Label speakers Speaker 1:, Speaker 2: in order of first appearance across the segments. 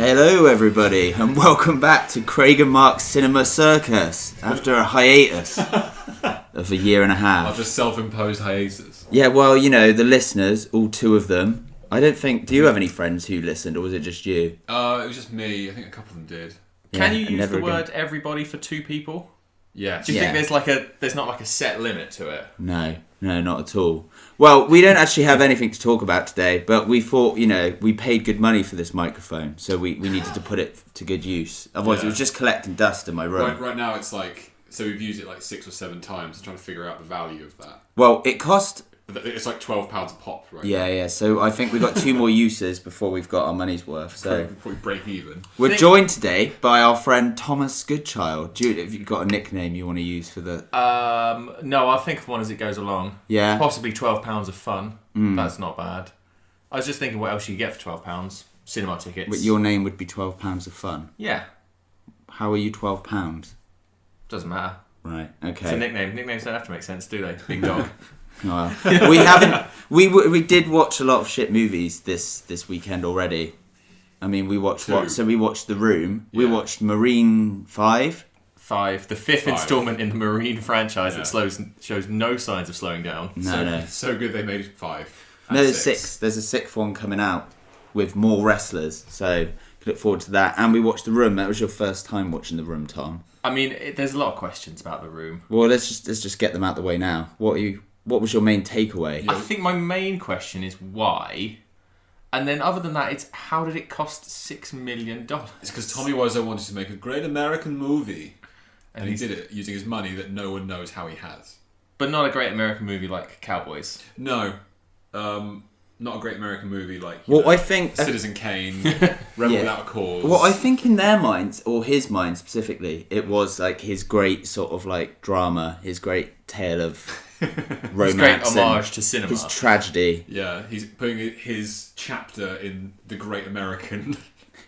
Speaker 1: Hello everybody and welcome back to Craig and Mark's Cinema Circus after a hiatus of a year and a half.
Speaker 2: After a self-imposed hiatus.
Speaker 1: Yeah, well, you know, the listeners, all two of them. I don't think... Do you have any friends who listened or was it just you?
Speaker 2: It was just me. I think a couple of them did.
Speaker 3: Can you use the word everybody for two people?
Speaker 2: Yes.
Speaker 3: Do you think there's not like a set limit to it?
Speaker 1: No, not at all. Well, we don't actually have anything to talk about today, but we thought, you know, we paid good money for this microphone, so we needed to put it to good use. Otherwise, it was just collecting dust in my room.
Speaker 2: Right now, it's like... So we've used it like 6 or 7 times, trying to figure out the value of that.
Speaker 1: Well, it cost...
Speaker 2: It's like £12 a pop, right?
Speaker 1: Yeah. So I think we've got 2 more uses before we've got our money's worth. So
Speaker 2: before we break even.
Speaker 1: We're joined today by our friend Thomas Goodchild. Jude, have you got a nickname you want to use for the...
Speaker 3: No, I'll think of one as it goes along.
Speaker 1: Yeah.
Speaker 3: Possibly £12 of fun. That's not bad. I was just thinking what else you get for £12. Cinema tickets.
Speaker 1: But your name would be £12 of fun.
Speaker 3: Yeah.
Speaker 1: How are you £12?
Speaker 3: Doesn't matter.
Speaker 1: Right, okay.
Speaker 3: It's a nickname. Nicknames don't have to make sense, do they? Big dog.
Speaker 1: Well, we haven't. We did watch a lot of shit movies this weekend already. I mean, we watched
Speaker 2: 2.
Speaker 1: So we watched The Room.
Speaker 2: Yeah.
Speaker 1: We watched Marine 5.
Speaker 3: 5, the 5th installment in the Marine franchise that shows no signs of slowing down.
Speaker 1: No.
Speaker 2: So good they made 5.
Speaker 1: No, there's 6. There's a 6th one coming out with more wrestlers. So look forward to that. And we watched The Room. That was your first time watching The Room, Tom.
Speaker 3: I mean, there's a lot of questions about The Room.
Speaker 1: Well, let's just get them out the way now. What was your main takeaway?
Speaker 3: I think my main question is why, and then other than that, it's how did it cost $6 million?
Speaker 2: It's because Tommy Wiseau wanted to make a great American movie, and he did it using his money that no one knows how he has.
Speaker 3: But not a great American movie like Cowboys.
Speaker 2: No, not a great American movie like
Speaker 1: I think
Speaker 2: Citizen Kane, Rebel Without a Cause.
Speaker 1: Well, I think in their minds, or his mind specifically, it was like his great sort of like drama, his great tale of romance,
Speaker 3: his great homage to cinema,
Speaker 1: his tragedy.
Speaker 2: Yeah, he's putting his chapter in the Great American.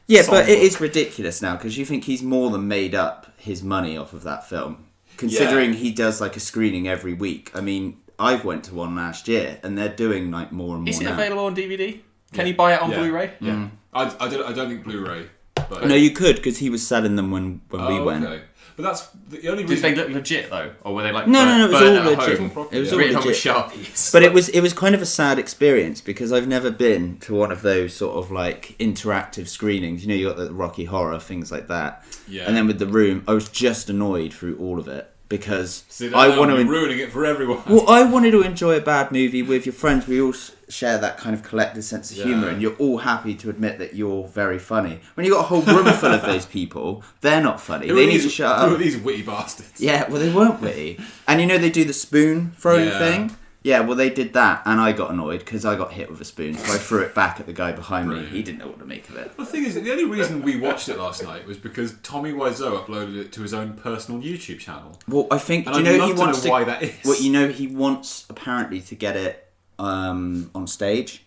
Speaker 1: Yeah, but it is ridiculous now because you think he's more than made up his money off of that film, considering he does like a screening every week. I mean, I've went to one last year, and they're doing like more and more.
Speaker 3: Is it
Speaker 1: now.
Speaker 3: available on DVD? Can you buy it on Blu-ray?
Speaker 2: Yeah, I don't think Blu-ray. But
Speaker 1: No, you could because he was selling them when we went.
Speaker 2: Okay. But that's the only
Speaker 3: Did
Speaker 2: reason.
Speaker 3: they look legit though, or were they like
Speaker 1: No, it was all
Speaker 3: burnt at
Speaker 1: legit.
Speaker 3: home?
Speaker 1: It was all
Speaker 3: written on with
Speaker 1: legit.
Speaker 3: Sharpies.
Speaker 1: But it was kind of a sad experience because I've never been to one of those sort of like interactive screenings. You know, you got the Rocky Horror, things like that.
Speaker 2: Yeah.
Speaker 1: And then with The Room, I was just annoyed through all of it because
Speaker 2: I want to ruining it for everyone.
Speaker 1: Well, I wanted to enjoy a bad movie with your friends. We all share that kind of collective sense of humour, and you're all happy to admit that you're very funny. When you got a whole room full of those people, they're not funny. They need to shut up.
Speaker 2: Who are these witty bastards?
Speaker 1: Yeah, well, they weren't witty. And you know they do the spoon throwing thing? Yeah, well, they did that, and I got annoyed because I got hit with a spoon, so I threw it back at the guy behind me. He didn't know what to make of it.
Speaker 2: The thing is, the only reason we watched it last night was because Tommy Wiseau uploaded it to his own personal YouTube channel.
Speaker 1: Well, I think...
Speaker 2: And
Speaker 1: do you
Speaker 2: I'd
Speaker 1: know
Speaker 2: love
Speaker 1: he
Speaker 2: to
Speaker 1: wants
Speaker 2: know why that is.
Speaker 1: Well, you know he wants, apparently, to get it on stage.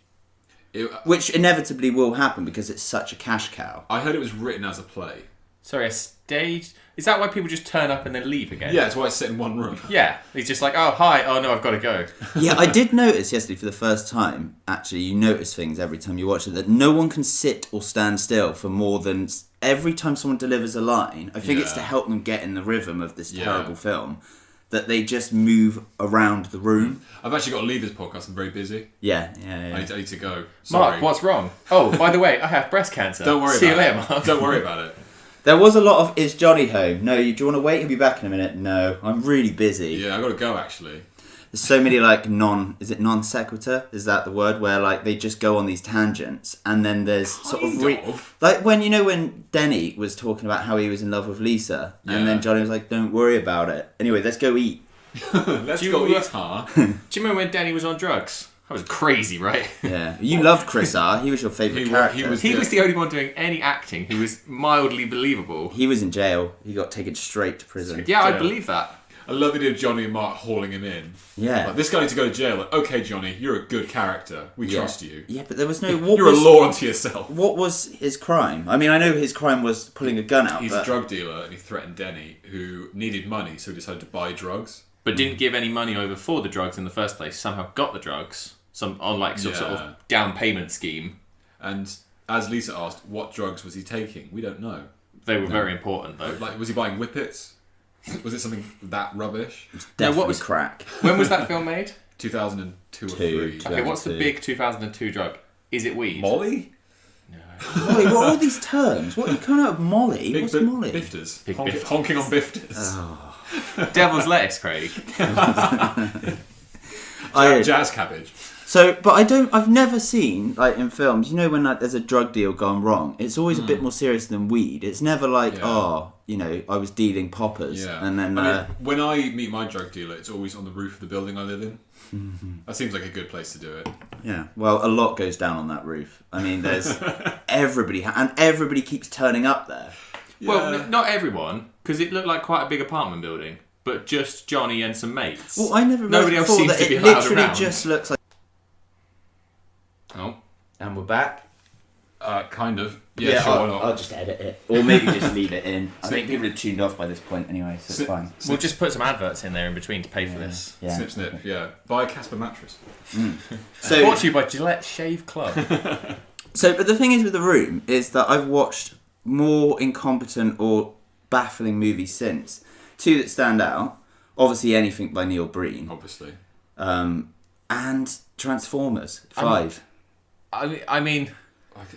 Speaker 1: Which inevitably will happen because it's such a cash cow.
Speaker 2: I heard it was written as a play.
Speaker 3: Sorry, a stage? Is that why people just turn up and then leave again?
Speaker 2: Yeah, that's why it's set in one room.
Speaker 3: Yeah, he's just like, oh, hi, oh no, I've got to go.
Speaker 1: Yeah, I did notice yesterday for the first time, actually, you notice things every time you watch it, that no one can sit or stand still for more than... Every time someone delivers a line, I think it's to help them get in the rhythm of this terrible film, that they just move around the room.
Speaker 2: I've actually got to leave this podcast. I'm very busy.
Speaker 1: Yeah.
Speaker 2: I need to go. Sorry.
Speaker 3: Mark, what's wrong? Oh, by the way, I have breast cancer.
Speaker 2: Don't worry
Speaker 3: See
Speaker 2: about
Speaker 3: you later,
Speaker 2: it.
Speaker 3: Mark.
Speaker 2: Don't worry about it.
Speaker 1: There was a lot of, is Johnny home? No, do you want to wait? He'll be back in a minute. No, I'm really busy.
Speaker 2: Yeah, I've got to go, actually.
Speaker 1: There's so many like non sequitur? Is that the word? Where like they just go on these tangents and then there's sort of... Like when Denny was talking about how he was in love with Lisa and then Johnny was like, don't worry about it. Anyway, let's go eat.
Speaker 2: Let's go eat, huh?
Speaker 3: Do you remember when Danny was on drugs? That was crazy, right?
Speaker 1: Yeah. You loved Chris R. He was your favourite character.
Speaker 3: He was the only one doing any acting who was mildly believable.
Speaker 1: He was in jail. He got taken straight to prison.
Speaker 3: Yeah, I believe that.
Speaker 2: I love the idea of Johnny and Mark hauling him in.
Speaker 1: Yeah.
Speaker 2: Like, this guy needs to go to jail. Like, okay, Johnny, you're a good character. We trust you.
Speaker 1: Yeah, but there was no...
Speaker 2: You're a law unto yourself.
Speaker 1: What was his crime? I mean, I know his crime was pulling a gun out.
Speaker 2: He's a drug dealer and he threatened Denny, who needed money, so he decided to buy drugs.
Speaker 3: But didn't give any money over for the drugs in the first place. Somehow got the drugs. Some on like some sort of down payment scheme.
Speaker 2: And as Lisa asked, what drugs was he taking? We don't know.
Speaker 3: They were very important, though.
Speaker 2: Like, was he buying whippets? Was it something that rubbish?
Speaker 1: Definitely crack.
Speaker 3: When was that film made?
Speaker 2: 2002 or 3.
Speaker 3: Okay, what's the big 2002 drug? Is it weed?
Speaker 2: Molly?
Speaker 1: Molly, what are all these terms? What are you coming out of Molly? What's Molly?
Speaker 2: Bifters.
Speaker 3: Big
Speaker 2: Honking,
Speaker 3: bifters.
Speaker 2: honking on bifters.
Speaker 1: Oh.
Speaker 3: Devil's lettuce, Craig.
Speaker 2: Jazz cabbage.
Speaker 1: So, but I've never seen, like, in films, you know, when like, there's a drug deal gone wrong, it's always a bit more serious than weed. It's never like, you know, I was dealing poppers.
Speaker 2: Yeah.
Speaker 1: And then...
Speaker 2: I mean, when I meet my drug dealer, it's always on the roof of the building I live in. That seems like a good place to do it.
Speaker 1: yeah, well, a lot goes down on that roof. I mean, there's everybody, and everybody keeps turning up there.
Speaker 2: Yeah.
Speaker 3: Well, not everyone, because it looked like quite a big apartment building, but just Johnny and some mates.
Speaker 1: Well, I never
Speaker 3: Nobody
Speaker 1: realised
Speaker 3: else
Speaker 1: before
Speaker 3: seems
Speaker 1: that
Speaker 3: to be
Speaker 1: it
Speaker 3: allowed
Speaker 1: literally
Speaker 3: around.
Speaker 1: just looks like...
Speaker 3: Oh.
Speaker 1: And we're back.
Speaker 2: Kind of. Yeah, sure, why not?
Speaker 1: I'll just edit it. Or maybe just leave it in. I think people have tuned off by this point anyway, so it's fine.
Speaker 3: We'll just put some adverts in there in between to pay for this.
Speaker 1: Yeah.
Speaker 2: Snip, snip, yeah. Buy a Casper mattress.
Speaker 1: So,
Speaker 3: Brought to you by Gillette Shave Club.
Speaker 1: but the thing is with The Room is that I've watched more incompetent or baffling movies since. Two that stand out. Obviously anything by Neil Breen.
Speaker 2: Obviously.
Speaker 1: And Transformers 5.
Speaker 3: I mean,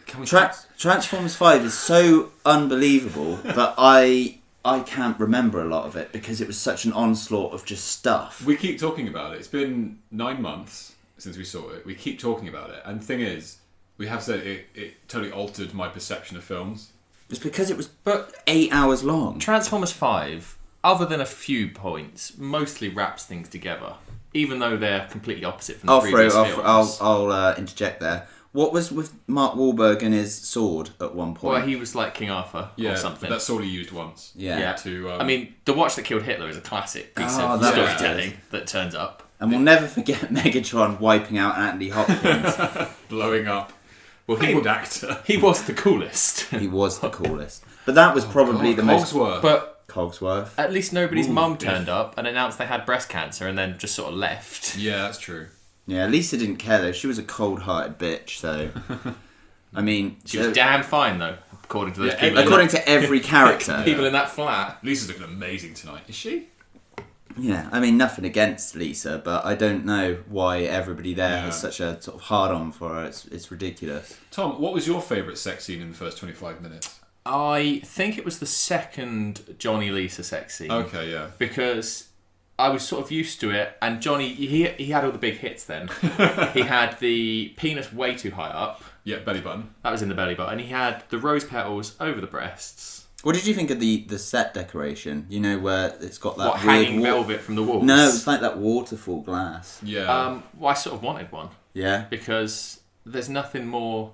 Speaker 2: Can we
Speaker 1: Transformers 5 is so unbelievable that I can't remember a lot of it because it was such an onslaught of just stuff.
Speaker 2: We keep talking about it. It's been 9 months since we saw it. We keep talking about it. And the thing is, we have said it totally altered my perception of films.
Speaker 1: It's because it was 8 hours long.
Speaker 3: Transformers 5, other than a few points, mostly wraps things together, even though they're completely opposite from the previous films.
Speaker 1: I'll interject there. What was with Mark Wahlberg and his sword at one point?
Speaker 3: Well, he was like King Arthur or something.
Speaker 2: That's all he used once.
Speaker 1: Yeah.
Speaker 3: I mean, The Watch That Killed Hitler is a classic piece
Speaker 1: Oh,
Speaker 3: of
Speaker 1: that was
Speaker 3: storytelling that turns up.
Speaker 1: And we'll never forget Megatron wiping out Anthony Hopkins.
Speaker 2: Blowing up.
Speaker 3: Well,
Speaker 2: Famed actor.
Speaker 3: He was the coolest.
Speaker 1: He was the coolest. But that was probably the most...
Speaker 2: Cogsworth.
Speaker 3: But
Speaker 1: Cogsworth.
Speaker 3: at least nobody's mum turned up and announced they had breast cancer and then just sort of left.
Speaker 2: Yeah, that's true.
Speaker 1: Yeah, Lisa didn't care though. She was a cold-hearted bitch, so... I mean...
Speaker 3: She was damn fine, though, according to those people.
Speaker 1: According to every character.
Speaker 3: People in that flat.
Speaker 2: Lisa's looking amazing tonight. Is she?
Speaker 1: Yeah, I mean, nothing against Lisa, but I don't know why everybody there has such a sort of hard-on for her. It's ridiculous.
Speaker 2: Tom, what was your favourite sex scene in the first 25 minutes?
Speaker 3: I think it was the second Johnny Lisa sex scene.
Speaker 2: Okay, yeah.
Speaker 3: Because I was sort of used to it, and Johnny, he had all the big hits then. He had the penis way too high up.
Speaker 2: Yeah, belly button.
Speaker 3: That was in the belly button. He had the rose petals over the breasts.
Speaker 1: What did you think of the set decoration? You know, where it's got that
Speaker 3: hanging velvet from the walls?
Speaker 1: No, it's like that waterfall glass.
Speaker 2: Yeah.
Speaker 3: Well, I sort of wanted one.
Speaker 1: Yeah.
Speaker 3: Because there's nothing more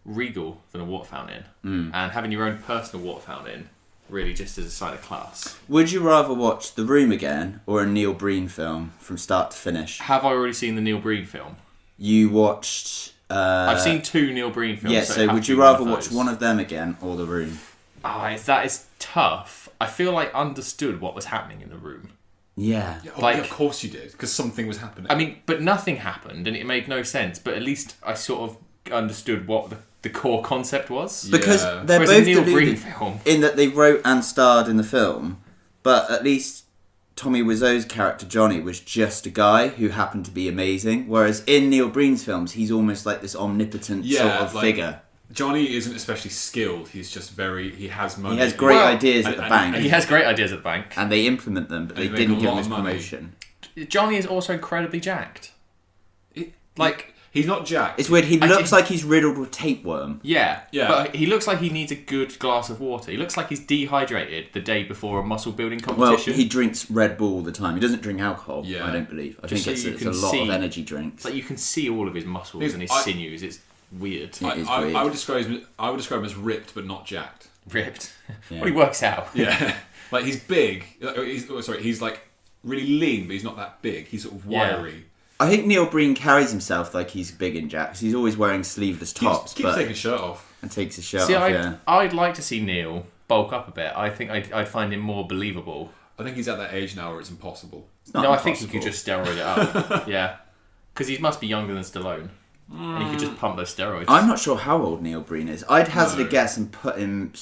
Speaker 3: regal than a water fountain. And having your own personal water fountain really just is a sign of class.
Speaker 1: Would you rather watch The Room again or a Neil Breen film from start to finish?
Speaker 3: Have I already seen the Neil Breen film?
Speaker 1: You watched...
Speaker 3: I've seen 2 Neil Breen films.
Speaker 1: Yeah, so would you rather watch one of them again or The Room?
Speaker 3: That is tough. I feel I understood what was happening in The Room.
Speaker 1: Yeah.
Speaker 2: Yeah, of course you did, because something was happening.
Speaker 3: I mean, but nothing happened, and it made no sense. But at least I sort of understood what the core concept was.
Speaker 1: Because
Speaker 2: Yeah.
Speaker 1: they're
Speaker 3: Whereas a
Speaker 1: both
Speaker 3: Neil Breen
Speaker 1: deluded
Speaker 3: film.
Speaker 1: in that they wrote and starred in the film, but at least Tommy Wiseau's character Johnny was just a guy who happened to be amazing, whereas in Neil Breen's films he's almost like this omnipotent sort of figure.
Speaker 2: Johnny isn't especially skilled. He's just he has money.
Speaker 1: He has great ideas at the bank.
Speaker 3: He has great ideas at the bank.
Speaker 1: And they implement them, but they
Speaker 2: They make
Speaker 1: didn't
Speaker 2: a
Speaker 1: give
Speaker 2: lot
Speaker 1: him his
Speaker 2: of money.
Speaker 1: promotion.
Speaker 3: Johnny is also incredibly jacked.
Speaker 2: He's not jacked.
Speaker 1: It's weird, he looks like he's riddled with tapeworm.
Speaker 3: Yeah,
Speaker 2: Yeah.
Speaker 3: but he looks like he needs a good glass of water. He looks like he's dehydrated the day before a muscle building
Speaker 1: Well,
Speaker 3: competition.
Speaker 1: he drinks Red Bull all the time. He doesn't drink alcohol,
Speaker 2: Yeah.
Speaker 1: I don't believe. I
Speaker 3: Just
Speaker 1: think
Speaker 3: so you
Speaker 1: it's
Speaker 3: can
Speaker 1: a lot of
Speaker 3: see-
Speaker 1: energy drinks.
Speaker 3: It's like you can see all of his muscles and his sinews. It's weird.
Speaker 1: It is
Speaker 2: I
Speaker 1: weird.
Speaker 2: would describe him as ripped but not jacked.
Speaker 3: Ripped.
Speaker 1: Yeah.
Speaker 3: Well, he works out.
Speaker 2: Yeah, like he's big. He's like really lean, but he's not that big. He's sort of wiry.
Speaker 1: I think Neil Breen carries himself like he's big and jacked. He's always wearing sleeveless tops,
Speaker 2: Keeps taking his shirt off.
Speaker 1: and takes his shirt
Speaker 3: See,
Speaker 1: off.
Speaker 3: I'd like to see Neil bulk up a bit. I think I'd find him more believable.
Speaker 2: I think he's at that age now where it's impossible.
Speaker 1: It's not
Speaker 3: No, I think he
Speaker 1: impossible.
Speaker 3: could just steroid it up. Yeah. Because he must be younger than Stallone. And he could just pump those steroids.
Speaker 1: I'm not sure how old Neil Breen is. I'd hazard a guess and put him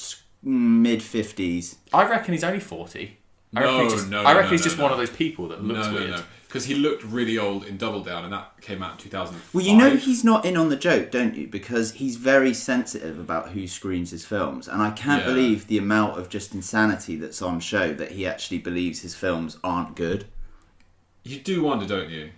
Speaker 1: mid-50s.
Speaker 3: I reckon he's only 40. I reckon he's just one of those people that looks weird. No.
Speaker 2: Because he looked really old in Double Down, and that came out in 2005.
Speaker 1: Well, you know he's not in on the joke, don't you? Because he's very sensitive about who screens his films. And I can't believe the amount of just insanity that's on show that he actually believes his films aren't good.
Speaker 2: You do wonder, don't you?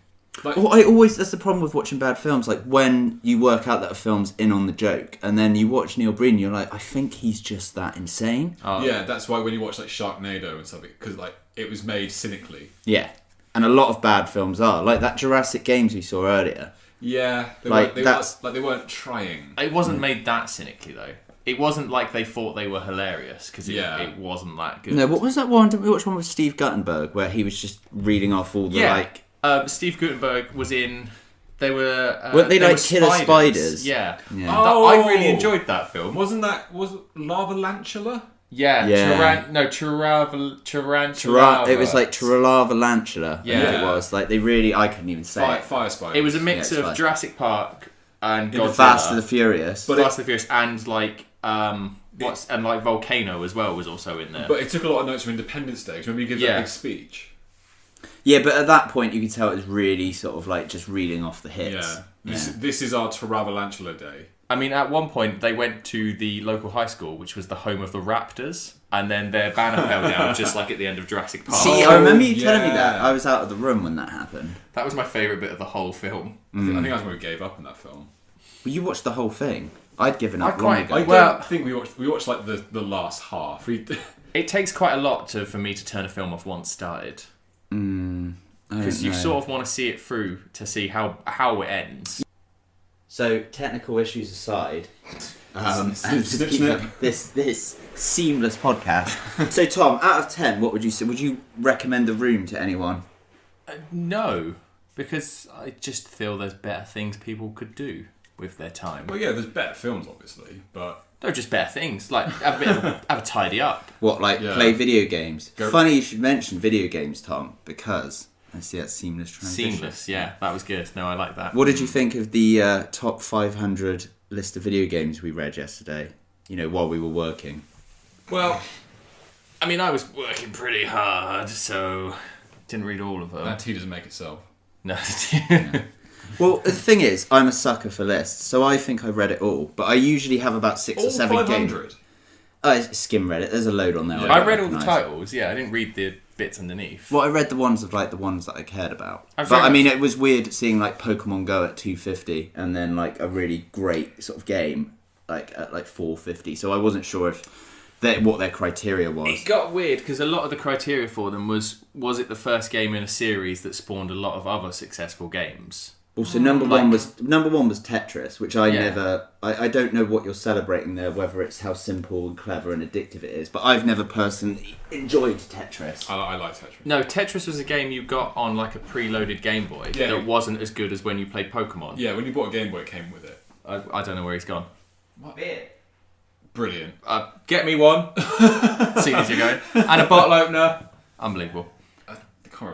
Speaker 2: Like,
Speaker 1: well, that's the problem with watching bad films. Like, when you work out that a film's in on the joke, and then you watch Neil Breen, you're like, I think he's just that insane.
Speaker 2: Yeah, that's why when you watch like Sharknado and something, because like it was made cynically.
Speaker 1: Yeah, and a lot of bad films are like that Jurassic Games we saw earlier.
Speaker 2: Yeah, they weren't trying.
Speaker 3: It wasn't made that cynically though. It wasn't like they thought they were hilarious because it wasn't that good.
Speaker 1: No, what was that one? Did we watch one with Steve Guttenberg where he was just reading off all the
Speaker 3: Steve Guttenberg was in. They were.
Speaker 1: Weren't they like killer spiders?
Speaker 3: Yeah.
Speaker 2: Oh,
Speaker 3: I really enjoyed that film.
Speaker 2: Was Lava Lantula?
Speaker 3: Yeah. Tarantula.
Speaker 1: It was like Tarantula.
Speaker 3: Yeah.
Speaker 1: It was like they really. I couldn't even say it.
Speaker 2: Fire spiders.
Speaker 3: It was a mix of Jurassic Park and Godzilla.
Speaker 1: Fast and the Furious.
Speaker 3: Fast and the Furious, and like and like Volcano as well was also in there.
Speaker 2: But it took a lot of notes from Independence Day. Remember you give that big speech.
Speaker 1: Yeah, but at that point you could tell it was really sort of like just reading off the hits.
Speaker 2: Yeah. This is our Tarantula Day.
Speaker 3: I mean, at one point they went to the local high school, which was the home of the Raptors, and then their banner fell down just like at the end of Jurassic Park.
Speaker 1: See, I remember you telling me that. I was out of the room when that happened.
Speaker 3: That was my favourite bit of the whole film.
Speaker 2: I think that's when we gave up on that film.
Speaker 1: Well, you watched the whole thing. I'd given up long ago.
Speaker 2: I don't think we watched like the last half.
Speaker 3: It takes quite a lot for me to turn a film off once started. Because you sort of want to see it through to see how it ends.
Speaker 1: So technical issues aside, this seamless podcast. So Tom, out of 10, what would you say? Would you recommend The Room to anyone?
Speaker 3: No, because I just feel there's better things people could do with their time.
Speaker 2: Well, yeah, there's better films, obviously, but
Speaker 3: they're just better things. Like have a tidy up.
Speaker 1: What, like play video games? Funny you should mention video games, Tom, because I see that seamless transition.
Speaker 3: Seamless, yeah, that was good. No, I like that.
Speaker 1: What did you think of the top 500 list of video games we read yesterday? While we were working.
Speaker 2: Well,
Speaker 3: I mean, I was working pretty hard, so didn't read all of them.
Speaker 2: That tea doesn't make itself.
Speaker 3: No.
Speaker 1: Well, the thing is, I'm a sucker for lists, so I think I read it all. But I usually have about 6 or 7 games.
Speaker 2: 500?
Speaker 1: I skim read it. There's a load on there.
Speaker 3: Yeah. I read all the titles. Yeah, I didn't read the bits underneath.
Speaker 1: Well, I read the ones that I cared about. I mean, it was weird seeing like Pokemon Go at 250 and then like a really great sort of game like at like 450. So I wasn't sure what their criteria was.
Speaker 3: It got weird because a lot of the criteria for them was it the first game in a series that spawned a lot of other successful games.
Speaker 1: Also, number one was Tetris, which I don't know what you're celebrating there, whether it's how simple and clever and addictive it is, but I've never personally enjoyed Tetris.
Speaker 2: I like Tetris.
Speaker 3: No, Tetris was a game you got on like a preloaded Game Boy that wasn't as good as when you played Pokemon.
Speaker 2: Yeah, when you bought a Game Boy, it came with it.
Speaker 3: I don't know where he's gone.
Speaker 2: What? Brilliant.
Speaker 3: Get me one. See as you're going. And a bottle opener. Unbelievable.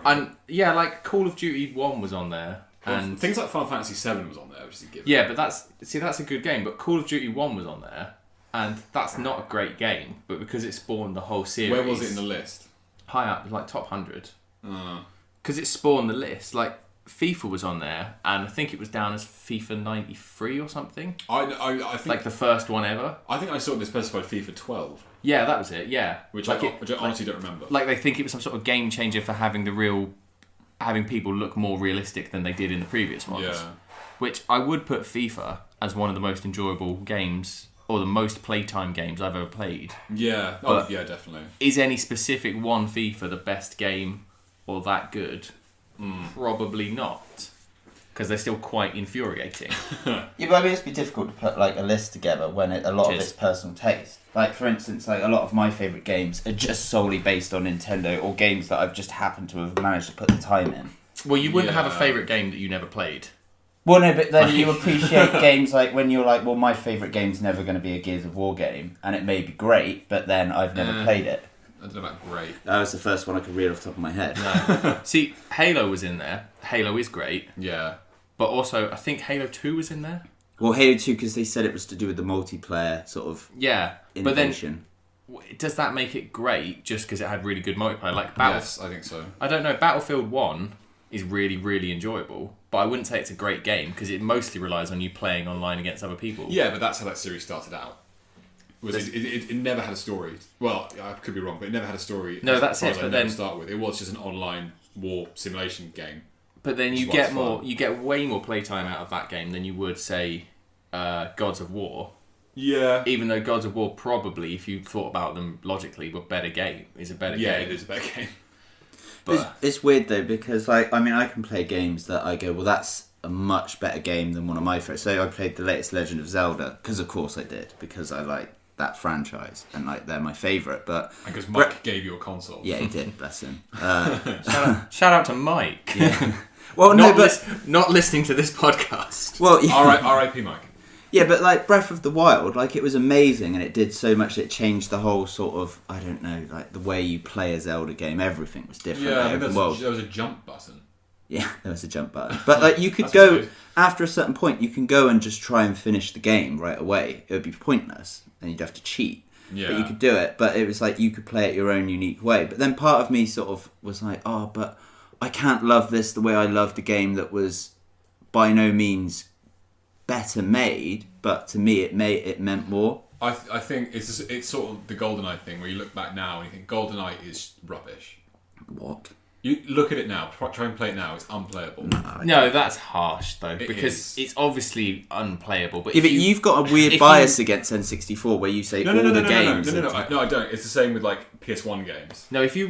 Speaker 3: And yeah, like Call of Duty 1 was on there. And
Speaker 2: things like Final Fantasy 7 was on there, which is a given.
Speaker 3: Yeah, but that's a good game. But Call of Duty 1 was on there, and that's not a great game. But because it spawned the whole series,
Speaker 2: where was it in the list?
Speaker 3: High up, like top 100. Because it spawned the list. Like FIFA was on there, and I think it was down as FIFA 93 or something.
Speaker 2: I think
Speaker 3: like the first one ever.
Speaker 2: I think I saw this specified FIFA 12.
Speaker 3: Yeah, that was it. Yeah,
Speaker 2: which I honestly don't remember.
Speaker 3: Like they think it was some sort of game changer for having having people look more realistic than they did in the previous ones.
Speaker 2: Yeah.
Speaker 3: Which I would put FIFA as one of the most enjoyable games, or the most playtime games I've ever played.
Speaker 2: Yeah. Yeah, definitely.
Speaker 3: Is any specific one FIFA the best game or that good? Probably not. Because they're still quite infuriating.
Speaker 1: Yeah, but I mean, it'd be difficult to put like a list together when a lot of it's personal taste. Like, for instance, like a lot of my favourite games are just solely based on Nintendo, or games that I've just happened to have managed to put the time in.
Speaker 3: Well, you wouldn't have a favourite game that you never played.
Speaker 1: Well, no, but then you appreciate games like when you're like, well, my favourite game's never going to be a Gears of War game, and it may be great, but then I've never played it.
Speaker 2: I don't know about great.
Speaker 1: That was the first one I could read off the top of my head.
Speaker 3: No. See, Halo was in there. Halo is great.
Speaker 2: Yeah.
Speaker 3: But also, I think Halo 2 was in there.
Speaker 1: Well, Halo 2, because they said it was to do with the multiplayer sort of innovation.
Speaker 3: But then, does that make it great just because it had really good multiplayer? Like
Speaker 2: Yes, I think so.
Speaker 3: I don't know. Battlefield 1 is really, really enjoyable, but I wouldn't say it's a great game because it mostly relies on you playing online against other people.
Speaker 2: Yeah, but that's how that series started out. It never had a story. Well, I could be wrong, but it never had a story.
Speaker 3: No, that's it. But then
Speaker 2: start with, it was just an online war simulation game.
Speaker 3: But then you get way more playtime out of that game than you would say Gods of War.
Speaker 2: Yeah.
Speaker 3: Even though Gods of War probably, if you thought about them logically, were better game. Is a better game.
Speaker 2: Yeah, it is a better game.
Speaker 3: But
Speaker 1: it's weird though because I can play games that I go, well, that's a much better game than one of my favorites. So I played the latest Legend of Zelda because of course I did because I like that franchise and like they're my favourite. But
Speaker 2: because Mike gave you a console.
Speaker 1: Yeah, he did. Bless him.
Speaker 3: Shout out to Mike.
Speaker 1: Yeah. Well, no, but
Speaker 3: not listening to this podcast.
Speaker 1: Well, yeah.
Speaker 2: R.I.P. Mike.
Speaker 1: Yeah, but like Breath of the Wild, like it was amazing and it did so much. It changed the whole sort of, I don't know, like the way you play a Zelda game. Everything was different.
Speaker 2: Yeah, there was a jump button.
Speaker 1: Yeah, there was a jump button. But like you could go after a certain point, you can go and just try and finish the game right away. It would be pointless, and you'd have to cheat.
Speaker 2: Yeah.
Speaker 1: But you could do it. But it was like you could play it your own unique way. But then part of me sort of was like, oh, but I can't love this the way I loved a game that was by no means better made, but to me it meant more.
Speaker 2: I think it's sort of the GoldenEye thing where you look back now and you think GoldenEye is rubbish.
Speaker 1: What?
Speaker 2: You look at it now, try and play it now, it's unplayable.
Speaker 3: No, that's harsh though, because it's obviously unplayable. But
Speaker 1: but you've got a weird bias against N64 where you say all the games.
Speaker 2: No, I don't. It's the same with like PS1 games.
Speaker 3: No, if you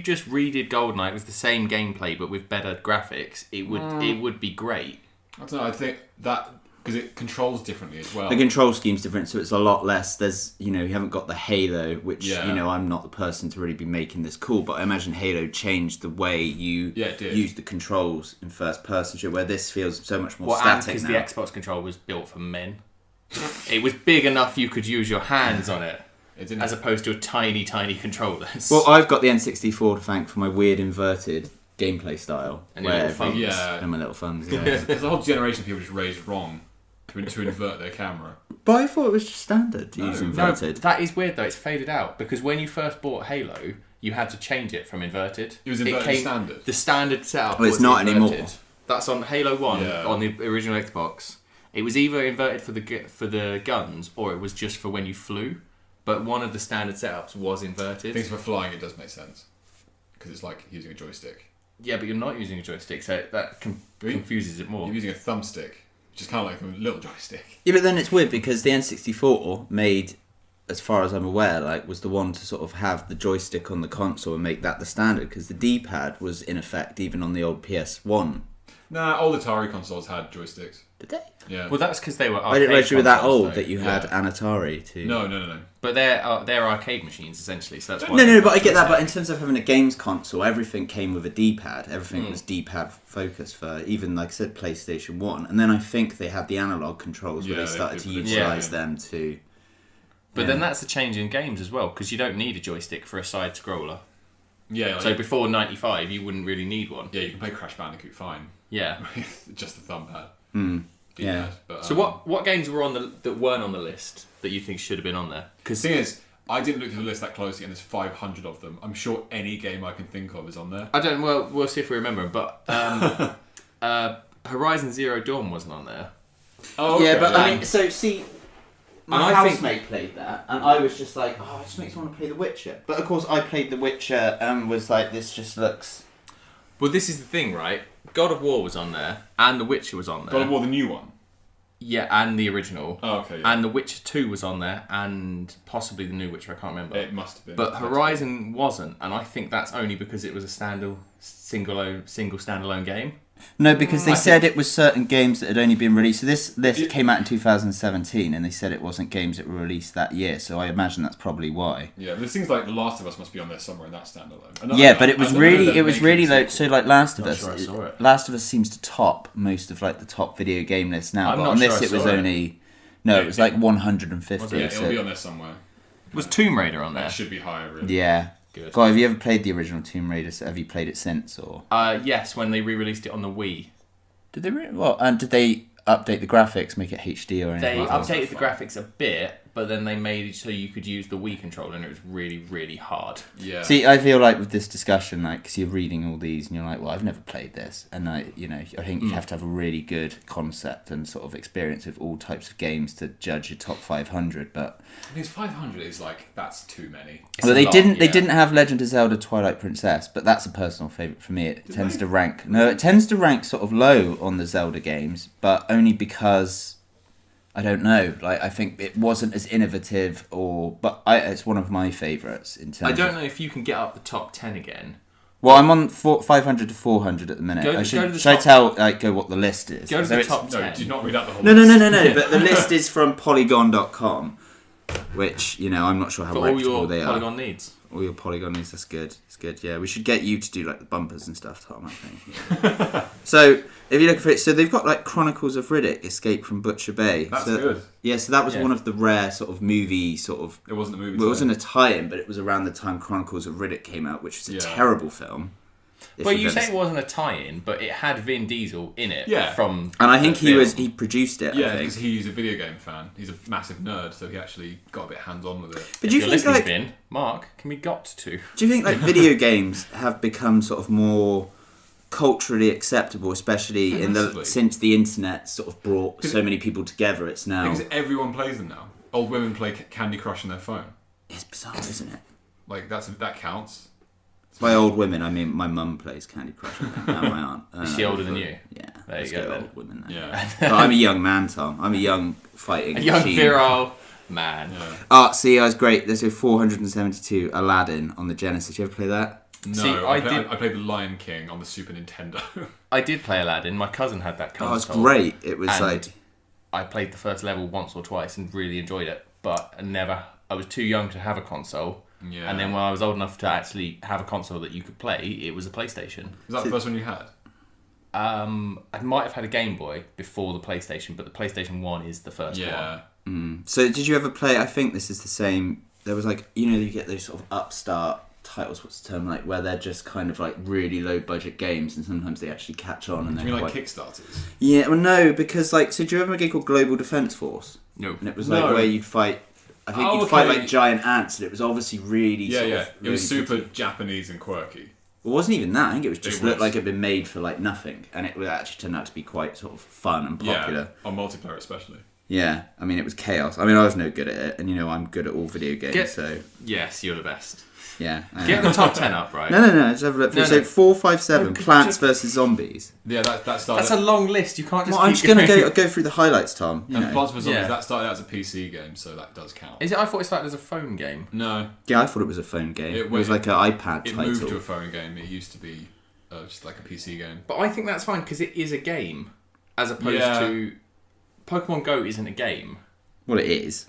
Speaker 3: just redid GoldenEye, it was the same gameplay but with better graphics. It would be great.
Speaker 2: I don't know. I think that because it controls differently as well.
Speaker 1: The control scheme's different, so it's a lot less. There's, you haven't got the Halo, which, I'm not the person to really be making this cool, but I imagine Halo changed the way you use the controls in first person, where this feels so much more static
Speaker 3: because
Speaker 1: now.
Speaker 3: the Xbox controller was built for men. It was big enough you could use your hands on it, as opposed to a tiny, tiny controller.
Speaker 1: Well, I've got the N64 to thank for my weird inverted gameplay style.
Speaker 3: And your little thumbs.
Speaker 1: And my little thumbs,
Speaker 2: There's a whole generation of people just raised wrong to invert their camera.
Speaker 1: But I thought it was just standard to use inverted.
Speaker 3: No, that is weird though. It's faded out because when you first bought Halo, you had to change it from inverted.
Speaker 2: It was inverted standard.
Speaker 3: The standard setup.
Speaker 1: Oh, it's not
Speaker 3: inverted.
Speaker 1: anymore.
Speaker 3: That's on Halo 1 on the original Xbox. It was either inverted for the guns or it was just for when you flew. But one of the standard setups was inverted.
Speaker 2: Things for flying, it does make sense because it's like using a joystick.
Speaker 3: Yeah, but you're not using a joystick, so that confuses it more.
Speaker 2: You're using a thumbstick. Which is kind of like a little joystick.
Speaker 1: Yeah, but then it's weird because the N64 made, as far as I'm aware, was the one to sort of have the joystick on the console and make that the standard because the D-pad was in effect even on the old PS1.
Speaker 2: Nah, old Atari consoles had joysticks.
Speaker 1: Did they?
Speaker 2: Yeah.
Speaker 3: Well, that's because they were arcade
Speaker 1: I didn't realize you were that
Speaker 3: consoles,
Speaker 1: old
Speaker 3: though.
Speaker 1: that you had an Atari too.
Speaker 2: No.
Speaker 3: But they're arcade machines essentially, so that's why.
Speaker 1: No, but I get that. But in terms of having a games console, everything came with a D-pad. Everything was D-pad focused for even, like I said, PlayStation 1. And then I think they had the analog controls where they started to utilise them too.
Speaker 3: But then that's a change in games as well, because you don't need a joystick for a side scroller.
Speaker 2: Yeah.
Speaker 3: So before 95, you wouldn't really need one.
Speaker 2: Yeah, you can play Crash Bandicoot fine.
Speaker 3: Yeah.
Speaker 2: With just the thumb pad.
Speaker 1: Yeah.
Speaker 2: But,
Speaker 3: so what games were that weren't on the list that you think should have been on there?
Speaker 2: Because the thing is, I didn't look at the list that closely, and there's 500 of them. I'm sure any game I can think of is on there.
Speaker 3: Well, we'll see if we remember. But Horizon Zero Dawn wasn't on there.
Speaker 2: Oh, okay.
Speaker 1: Yeah, but I mean, so see, my housemate played that, and I was just like, oh, it just makes me want to play The Witcher. But of course, I played The Witcher and was like, this just looks.
Speaker 3: Well, this is the thing, right? God of War was on there, and The Witcher was on there.
Speaker 2: God of War, the new one?
Speaker 3: Yeah, and the original.
Speaker 2: Oh, okay. Yeah.
Speaker 3: And The Witcher 2 was on there, and possibly the new Witcher, I can't remember.
Speaker 2: It must have been.
Speaker 3: But Horizon wasn't, and I think that's only because it was a single standalone game.
Speaker 1: No, because they said it was certain games that had only been released. So this list came out in 2017, and they said it wasn't games that were released that year. So I imagine that's probably why.
Speaker 2: Yeah, but it seems like The Last of Us must be on there somewhere in that standalone.
Speaker 1: But it was really like so. Like Last of Us,
Speaker 3: sure I saw it.
Speaker 1: Last of Us seems to top most of like the top video game lists now.
Speaker 3: I'm
Speaker 1: but
Speaker 3: not
Speaker 1: on this,
Speaker 3: sure I
Speaker 1: it was
Speaker 3: saw it.
Speaker 1: only it was like 150.
Speaker 2: Yeah, it'll be on there somewhere.
Speaker 3: Was Tomb Raider on there?
Speaker 2: It should be higher, really.
Speaker 1: Yeah.
Speaker 3: Good.
Speaker 1: God, have you ever played the original Tomb Raider? Have you played it since or?
Speaker 3: Yes, when they re-released it on the Wii.
Speaker 1: Did they and did they update the graphics, make it HD or anything?
Speaker 3: They
Speaker 1: like that?
Speaker 3: updated the graphics a bit, but then they made it so you could use the Wii controller, and it was really, really hard.
Speaker 2: Yeah.
Speaker 1: See, I feel like with this discussion, like, because you're reading all these and you're like, well, I've never played this. And, I think you have to have a really good concept and sort of experience with all types of games to judge your top 500. But
Speaker 2: I mean, 500 is like, that's too many.
Speaker 1: well, they didn't have Legend of Zelda Twilight Princess, but that's a personal favourite for me. It tends to rank sort of low on the Zelda games, but only because I don't know. Like, I think it wasn't as innovative, but it's one of my favourites in terms.
Speaker 3: I don't know if you can get up the top 10 again.
Speaker 1: Well, I'm on 500 to 400 at the minute. Should I tell what the list is?
Speaker 3: Go to the top 10.
Speaker 2: No, do not read out the whole
Speaker 1: No.
Speaker 2: list.
Speaker 1: But the list is from Polygon.com, which I'm not sure how
Speaker 3: For all
Speaker 1: reputable
Speaker 3: your
Speaker 1: they
Speaker 3: Polygon
Speaker 1: are.
Speaker 3: needs.
Speaker 1: All your Polygon needs. That's good. It's good. Yeah, we should get you to do like the bumpers and stuff, Tom. I think. Yeah. So if you look for it, so they've got like Chronicles of Riddick: Escape from Butcher Bay.
Speaker 2: That's
Speaker 1: so,
Speaker 2: good.
Speaker 1: Yeah, so that was one of the rare sort of movie sort of.
Speaker 2: It wasn't a movie.
Speaker 1: Well, it wasn't a tie-in, but it was around the time Chronicles of Riddick came out, which was a terrible film.
Speaker 3: Well, you say it wasn't a tie-in, but it had Vin Diesel in it.
Speaker 2: Yeah.
Speaker 3: From
Speaker 1: and I think he produced it.
Speaker 2: Yeah,
Speaker 1: I think.
Speaker 2: because he's a video game fan. He's a massive nerd, so he actually got a bit hands-on with it.
Speaker 1: But
Speaker 3: if
Speaker 1: do you
Speaker 3: you're
Speaker 1: think
Speaker 3: listening, Vin, Mark, can we got to?
Speaker 1: Do you think like video games have become sort of more culturally acceptable, especially since the internet sort of brought so many people together? It's now
Speaker 2: because everyone plays them now. Old women play Candy Crush on their phone.
Speaker 1: It's bizarre, isn't it?
Speaker 2: Like that counts.
Speaker 1: By old women, I mean my mum plays Candy Crush and my aunt.
Speaker 3: Is she older than you?
Speaker 1: Yeah.
Speaker 3: There you go. Then.
Speaker 1: Old women. Then.
Speaker 2: Yeah.
Speaker 1: But I'm a young man, Tom. I'm a young fighting.
Speaker 3: A young
Speaker 1: machine.
Speaker 3: virile man.
Speaker 2: Yeah.
Speaker 1: See, I was great. There's a 472 Aladdin on the Genesis. You ever play that?
Speaker 2: No,
Speaker 3: See,
Speaker 2: I played The Lion King on the Super Nintendo.
Speaker 3: I did play Aladdin. My cousin had that console.
Speaker 1: Oh, it's great. It was
Speaker 3: and
Speaker 1: like
Speaker 3: I played the first level once or twice and really enjoyed it, but I was too young to have a console.
Speaker 2: Yeah.
Speaker 3: And then when I was old enough to actually have a console that you could play, it was a PlayStation.
Speaker 2: Was that the first one you had?
Speaker 3: I might have had a Game Boy before the PlayStation, but the PlayStation 1 is the first one.
Speaker 1: So did you ever play? I think this is the same. There was like you get those sort of upstart titles. What's the term, like where they're just kind of like really low budget games, and sometimes they actually catch on. And
Speaker 2: Do you mean like Kickstarters?
Speaker 1: Yeah, well, no, because like, so do you remember a game called Global Defense Force?
Speaker 3: No.
Speaker 1: And it was like where you'd fight. I think you'd fight like giant ants, and it was obviously really
Speaker 2: It was super Japanese and quirky.
Speaker 1: It wasn't even that. I think it was just
Speaker 2: It
Speaker 1: looked
Speaker 2: was.
Speaker 1: like it'd been made for like nothing, and it would actually turn out to be quite sort of fun and popular.
Speaker 2: Yeah, on multiplayer especially.
Speaker 1: Yeah, I mean it was chaos. I mean I was no good at it, and I'm good at all video games. So
Speaker 3: Yes, you're the best.
Speaker 1: yeah,
Speaker 3: Get the top 10 up, right?
Speaker 1: No. Just have a look.
Speaker 3: No,
Speaker 1: So
Speaker 3: no.
Speaker 1: 457 Plants vs Zombies.
Speaker 2: Yeah, that started.
Speaker 3: That's a long list. You can't just.
Speaker 1: Well, I'm just going to go through the highlights, Tom.
Speaker 2: And Plants vs Zombies,
Speaker 3: Yeah.
Speaker 2: that started out as a PC game, so that does count.
Speaker 3: Is it? I thought it started as a phone game.
Speaker 2: No,
Speaker 1: Yeah, I thought it was a phone game. It was like an iPad
Speaker 2: it
Speaker 1: title.
Speaker 2: moved to a phone game. It used to be just like a PC game.
Speaker 3: But I think that's fine because it is a game, as opposed to Pokemon Go isn't a game.
Speaker 1: Well, it is.